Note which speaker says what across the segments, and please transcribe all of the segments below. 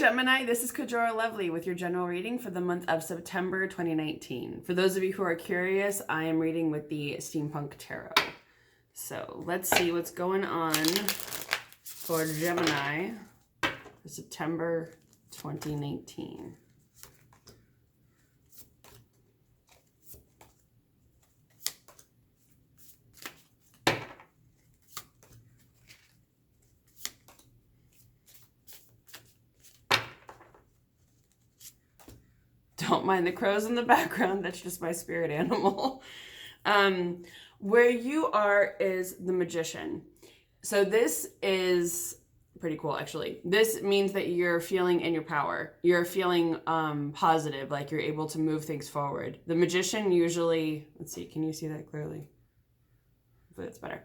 Speaker 1: Gemini, this is Kajora Lovely with your general reading for the month of September 2019. For those of you who are curious, I am reading with the Steampunk Tarot. So let's see what's going on for Gemini for September 2019. Don't mind the crows in the background. That's just my spirit animal. Where you are is the Magician. So this is pretty cool, actually. This means that you're feeling in your power. You're feeling positive, like you're able to move things forward. The Magician usually, let's see, can you see that clearly? Hopefully that's better.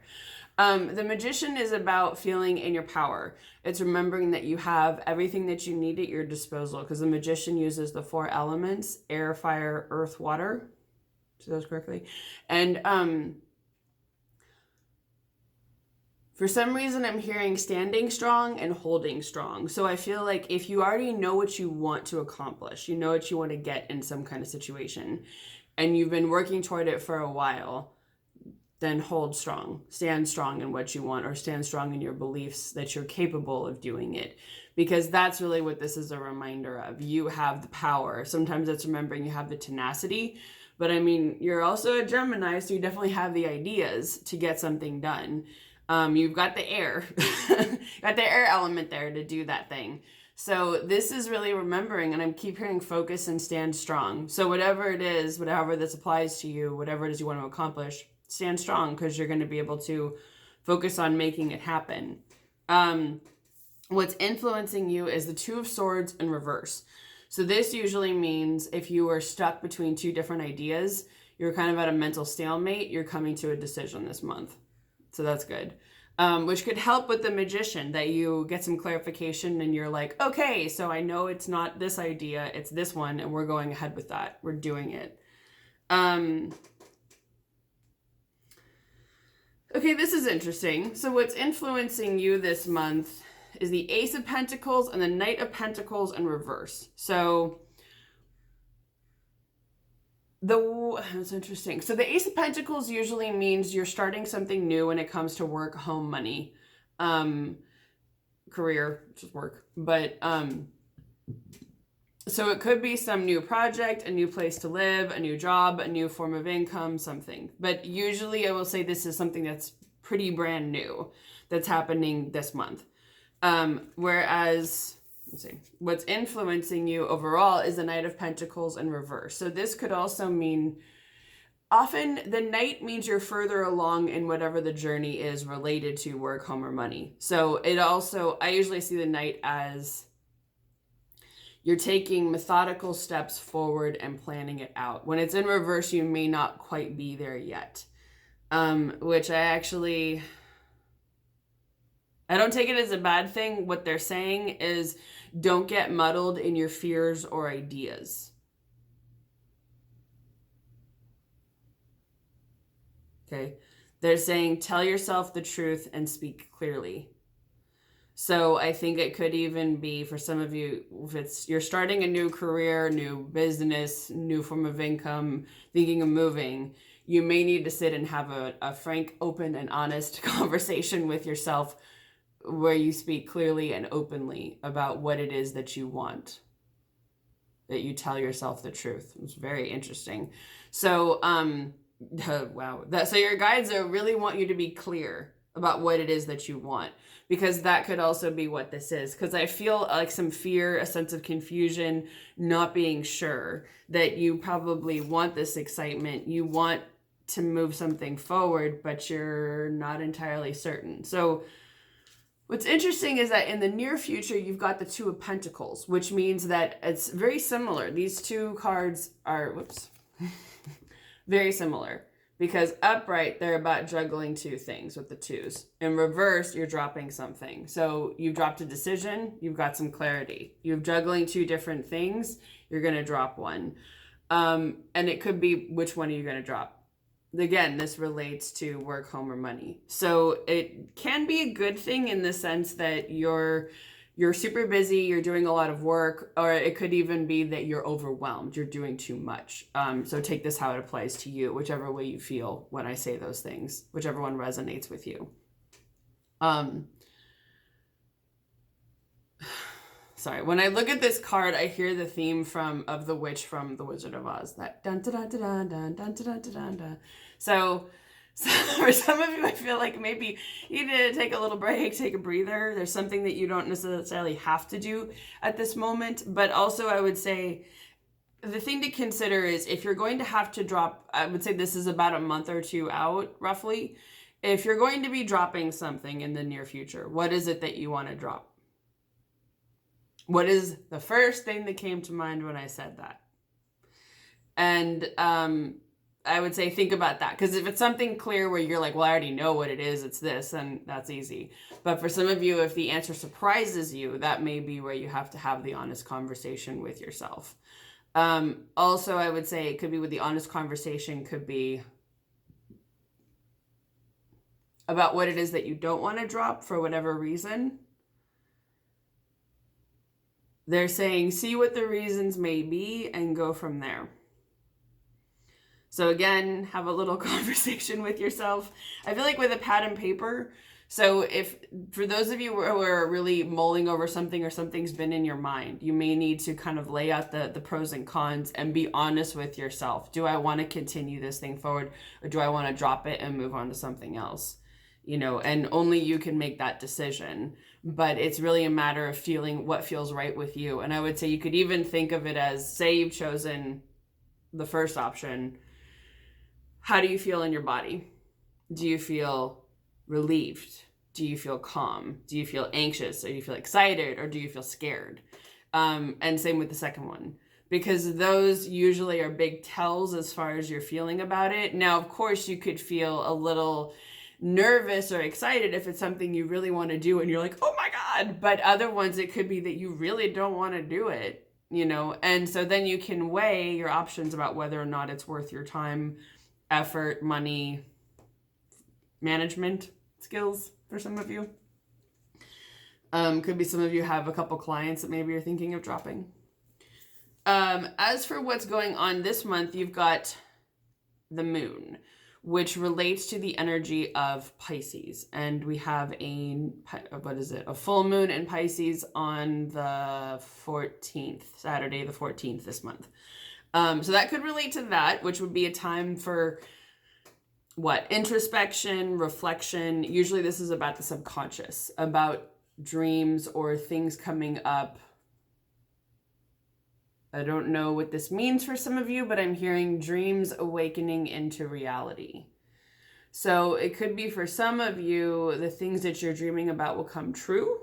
Speaker 1: The Magician is about feeling in your power. It's remembering that you have everything that you need at your disposal, because the Magician uses the 4 elements: air, fire, earth, water. Say those correctly. And for some reason, I'm hearing standing strong and holding strong. So I feel like if you already know what you want to accomplish, you know what you want to get in some kind of situation, and you've been working toward it for a while, then hold strong, stand strong in what you want, or stand strong in your beliefs that you're capable of doing it. Because that's really what this is a reminder of. You have the power. Sometimes it's remembering you have the tenacity, but I mean, you're also a Gemini, so you definitely have the ideas to get something done. You've got the air, got the air element there to do that thing. So this is really remembering, and I keep hearing focus and stand strong. So whatever it is, whatever this applies to you, whatever it is you want to accomplish, stand strong, because you're going to be able to focus on making it happen. What's influencing you is the 2 of Swords in reverse. So this usually means if you are stuck between 2 different ideas, you're kind of at a mental stalemate, you're coming to a decision this month. So that's good. Which could help with the Magician, that you get some clarification and you're like, okay, so I know it's not this idea, it's this one, and we're going ahead with that. We're doing it. Okay, this is interesting. So what's influencing you this month is the Ace of Pentacles and the Knight of Pentacles in reverse. So that's interesting. So the Ace of Pentacles usually means you're starting something new when it comes to work, home, money, career, just work. But so it could be some new project, a new place to live, a new job, a new form of income, something. But usually I will say this is something that's pretty brand new that's happening this month. Whereas, let's see, what's influencing you overall is the Knight of Pentacles in reverse. So this could also mean, often the Knight means you're further along in whatever the journey is related to work, home, or money. So it also, I usually see the Knight as you're taking methodical steps forward and planning it out. When it's in reverse, you may not quite be there yet. Which I don't take it as a bad thing. What they're saying is don't get muddled in your fears or ideas. Okay. They're saying tell yourself the truth and speak clearly. So I think it could even be for some of you, if you're starting a new career, new business, new form of income, thinking of moving, you may need to sit and have a frank, open, and honest conversation with yourself where you speak clearly and openly about what it is that you want, that you tell yourself the truth. It's very interesting. So, wow. So your guides really want you to be clear about what it is that you want, because that could also be what this is. Because I feel like some fear, a sense of confusion, not being sure, that you probably want this excitement. You want to move something forward, but you're not entirely certain. So what's interesting is that in the near future, you've got the 2 of Pentacles, which means that it's very similar. These 2 cards are, very similar. Because upright, they're about juggling 2 things with the 2s. In reverse, you're dropping something. So you've dropped a decision, you've got some clarity. You're juggling 2 different things, you're going to drop one. And it could be, which one are you going to drop? Again, this relates to work, home, or money. So it can be a good thing in the sense that you're you're super busy, you're doing a lot of work, or it could even be that you're overwhelmed, you're doing too much. So take this how it applies to you, whichever way you feel when I say those things, whichever one resonates with you. Sorry, when I look at this card, I hear the theme of the witch from The Wizard of Oz, that dun dun dun dun dun dun dun dun dun dun. So for some of you, I feel like maybe you need to take a little break, take a breather. There's something that you don't necessarily have to do at this moment. But also, I would say the thing to consider is if you're going to have to drop, I would say this is about a month or two out, roughly. If you're going to be dropping something in the near future, what is it that you want to drop? What is the first thing that came to mind when I said that? And I would say think about that, because if it's something clear where you're like, well, I already know what it is, it's this, then that's easy. But for some of you, if the answer surprises you, that may be where you have to have the honest conversation with yourself. Also, I would say it could be with the honest conversation, could be about what it is that you don't want to drop for whatever reason. They're saying, see what the reasons may be and go from there. So again, have a little conversation with yourself. I feel like with a pad and paper, so if for those of you who are really mulling over something or something's been in your mind, you may need to kind of lay out the pros and cons and be honest with yourself. Do I want to continue this thing forward, or do I want to drop it and move on to something else? You know, and only you can make that decision. But it's really a matter of feeling what feels right with you. And I would say you could even think of it as, say you've chosen the first option. How do you feel in your body? Do you feel relieved? Do you feel calm? Do you feel anxious? Or do you feel excited? Or do you feel scared? And same with the second one, because those usually are big tells as far as you're feeling about it. Now, of course, you could feel a little nervous or excited if it's something you really want to do and you're like, oh my God. But other ones, it could be that you really don't want to do it, you know? And so then you can weigh your options about whether or not it's worth your time, effort, money, management skills for some of you. Could be some of you have a couple clients that maybe you're thinking of dropping. As for what's going on this month, you've got the moon, which relates to the energy of Pisces. And we have a full moon in Pisces on the 14th, Saturday the 14th this month. So that could relate to that, which would be a time for introspection, reflection. Usually this is about the subconscious, about dreams or things coming up. I don't know what this means for some of you, but I'm hearing dreams awakening into reality. So it could be for some of you, the things that you're dreaming about will come true.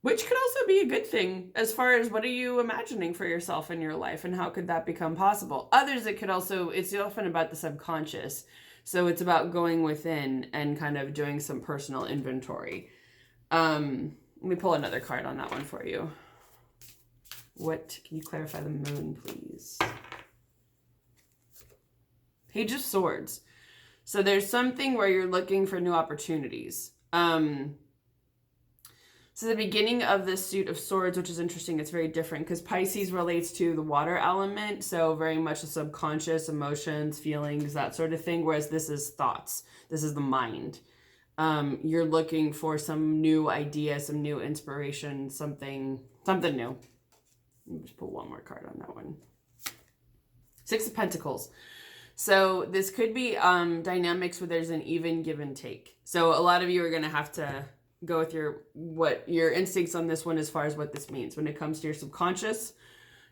Speaker 1: Which could also be a good thing as far as what are you imagining for yourself in your life and how could that become possible. Others, it's often about the subconscious. So it's about going within and kind of doing some personal inventory. Let me pull another card on that one for you. Can you clarify the moon, please? Page of Swords. So there's something where you're looking for new opportunities. So the beginning of this suit of swords, which is interesting, it's very different because Pisces relates to the water element. So very much the subconscious, emotions, feelings, that sort of thing. Whereas this is thoughts. This is the mind. You're looking for some new idea, some new inspiration, something new. Let me just pull one more card on that one. Six of Pentacles. So this could be dynamics where there's an even give and take. So a lot of you are going to have to go with your instincts on this one as far as what this means. When it comes to your subconscious,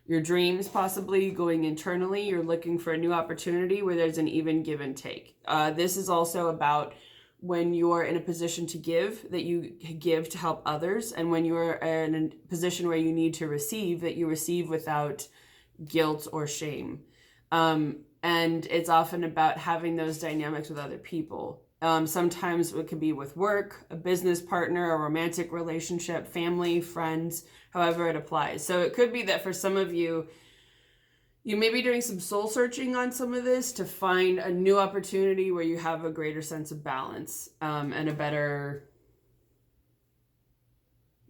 Speaker 1: your dreams, possibly going internally, you're looking for a new opportunity where there's an even give and take. This is also about when you're in a position to give, that you give to help others, and when you're in a position where you need to receive, that you receive without guilt or shame. And it's often about having those dynamics with other people. Sometimes it could be with work, a business partner, a romantic relationship, family, friends, however it applies. So it could be that for some of you, You may be doing some soul searching on some of this to find a new opportunity where you have a greater sense of balance, and a better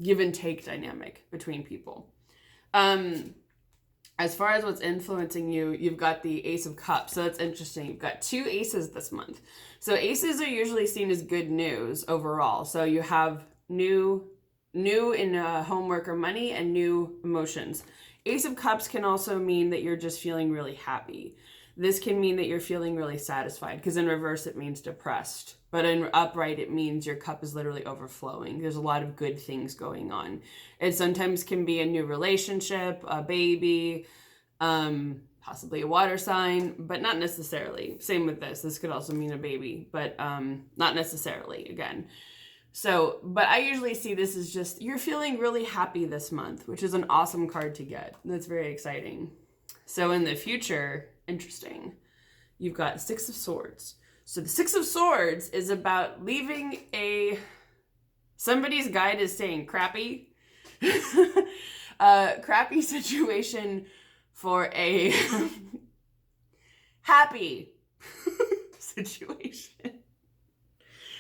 Speaker 1: give and take dynamic between people. As far as what's influencing you, you've got the Ace of Cups. So that's interesting. You've got 2 aces this month. So aces are usually seen as good news overall. So you have new in homework or money, and new emotions. Ace of Cups can also mean that you're just feeling really happy. This can mean that you're feeling really satisfied, because in reverse it means depressed. But in upright it means your cup is literally overflowing. There's a lot of good things going on. It sometimes can be a new relationship, a baby, possibly a water sign, but not necessarily. Same with this. This could also mean a baby, but not necessarily, again. So, but I usually see this as just, you're feeling really happy this month, which is an awesome card to get. That's very exciting. So in the future, interesting, you've got 6 of Swords. So the 6 of Swords is about leaving somebody's guide is saying crappy, crappy situation for a happy situation.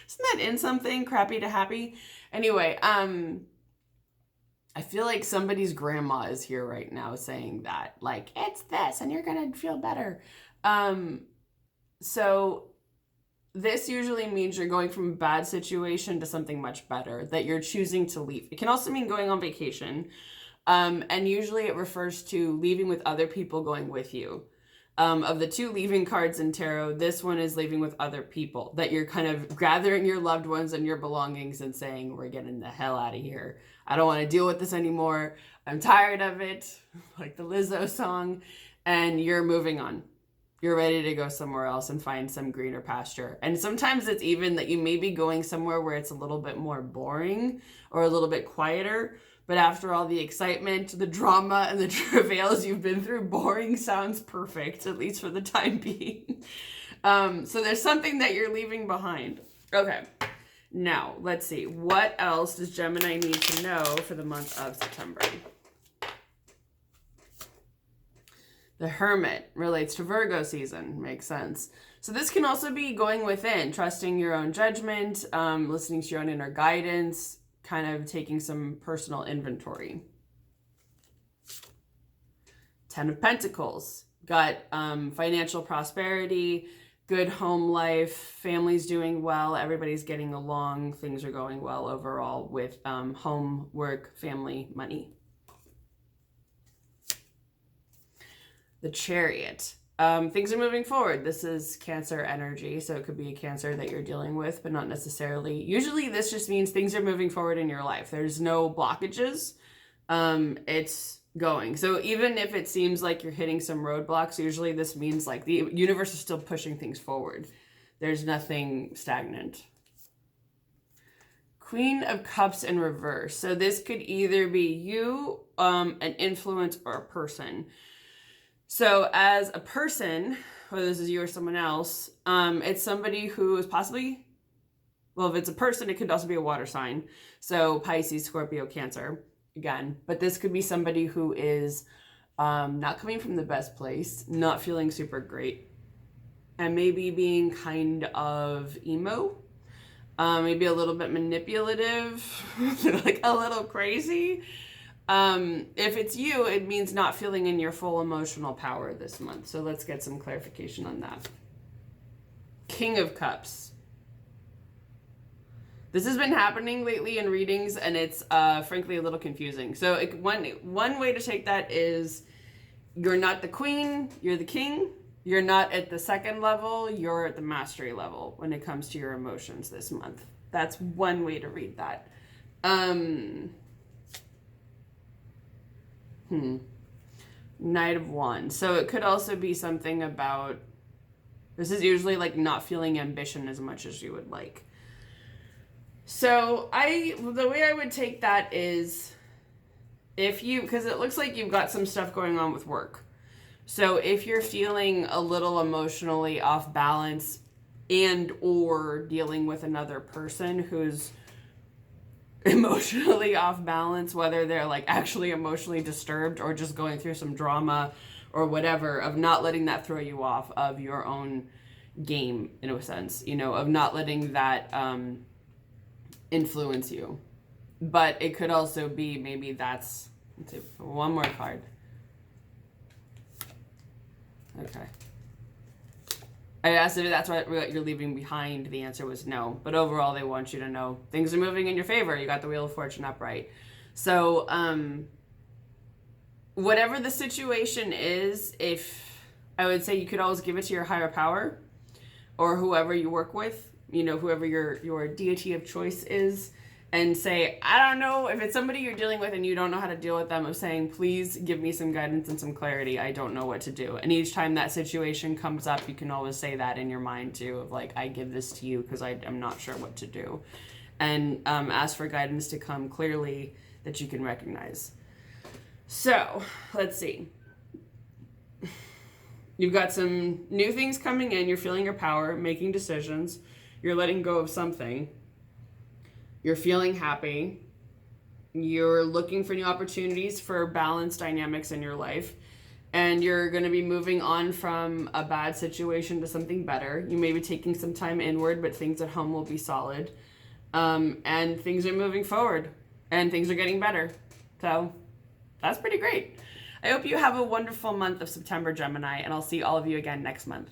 Speaker 1: Isn't that in something? Crappy to happy? Anyway, I feel like somebody's grandma is here right now saying that. Like, it's this and you're going to feel better. So this usually means you're going from a bad situation to something much better, that you're choosing to leave. It can also mean going on vacation. And usually it refers to leaving with other people going with you. Of the 2 leaving cards in tarot, this one is leaving with other people, that you're kind of gathering your loved ones and your belongings and saying, we're getting the hell out of here. I don't want to deal with this anymore. I'm tired of it, like the Lizzo song, and you're moving on. You're ready to go somewhere else and find some greener pasture. And sometimes it's even that you may be going somewhere where it's a little bit more boring or a little bit quieter. But after all the excitement, the drama, and the travails you've been through, boring sounds perfect, at least for the time being. So there's something that you're leaving behind. Okay, now let's see. What else does Gemini need to know for the month of September? The Hermit relates to Virgo season. Makes sense. So this can also be going within, trusting your own judgment, listening to your own inner guidance, kind of taking some personal inventory. 10 of Pentacles. Got financial prosperity, good home life, family's doing well, everybody's getting along, things are going well overall with home, work, family, money. The Chariot. Things are moving forward. This is Cancer energy, so it could be a Cancer that you're dealing with, but not necessarily. Usually this just means things are moving forward in your life. There's no blockages. It's going. So even if it seems like you're hitting some roadblocks, usually this means like the universe is still pushing things forward. There's nothing stagnant. Queen of Cups in reverse. So this could either be you, an influence, or a person. So as a person, whether this is you or someone else, it's somebody who is possibly, well, if it's a person, it could also be a water sign. So Pisces, Scorpio, Cancer, again. But this could be somebody who is not coming from the best place, not feeling super great, and maybe being kind of emo, maybe a little bit manipulative, like a little crazy. If it's you, it means not feeling in your full emotional power this month. So let's get some clarification on that. King of Cups. This has been happening lately in readings, and it's frankly a little confusing. So one way to take that is you're not the queen, you're the king. You're not at the second level, you're at the mastery level when it comes to your emotions this month. That's one way to read that. Knight of Wands. So it could also be something about, this is usually like not feeling ambition as much as you would like. So the way I would take that is because it looks like you've got some stuff going on with work. So if you're feeling a little emotionally off balance and or dealing with another person who's emotionally off balance, whether they're like actually emotionally disturbed or just going through some drama or whatever, of not letting that throw you off of your own game, in a sense, you know, of not letting that influence you. But it could also be maybe that's, let's see, one more card. Okay. I asked if that's what you're leaving behind. The answer was no. But overall, they want you to know things are moving in your favor. You got the Wheel of Fortune upright. So, whatever the situation is, if I would say you could always give it to your higher power or whoever you work with, you know, whoever your deity of choice is, and say, I don't know, if it's somebody you're dealing with and you don't know how to deal with them, of saying, please give me some guidance and some clarity. I don't know what to do. And each time that situation comes up, you can always say that in your mind too, of like, I give this to you because I'm not sure what to do. And ask for guidance to come clearly that you can recognize. So, let's see. You've got some new things coming in. You're feeling your power, making decisions. You're letting go of something. You're feeling happy. You're looking for new opportunities for balanced dynamics in your life. And you're going to be moving on from a bad situation to something better. You may be taking some time inward, but things at home will be solid. And things are moving forward. And things are getting better. So that's pretty great. I hope you have a wonderful month of September, Gemini. And I'll see all of you again next month.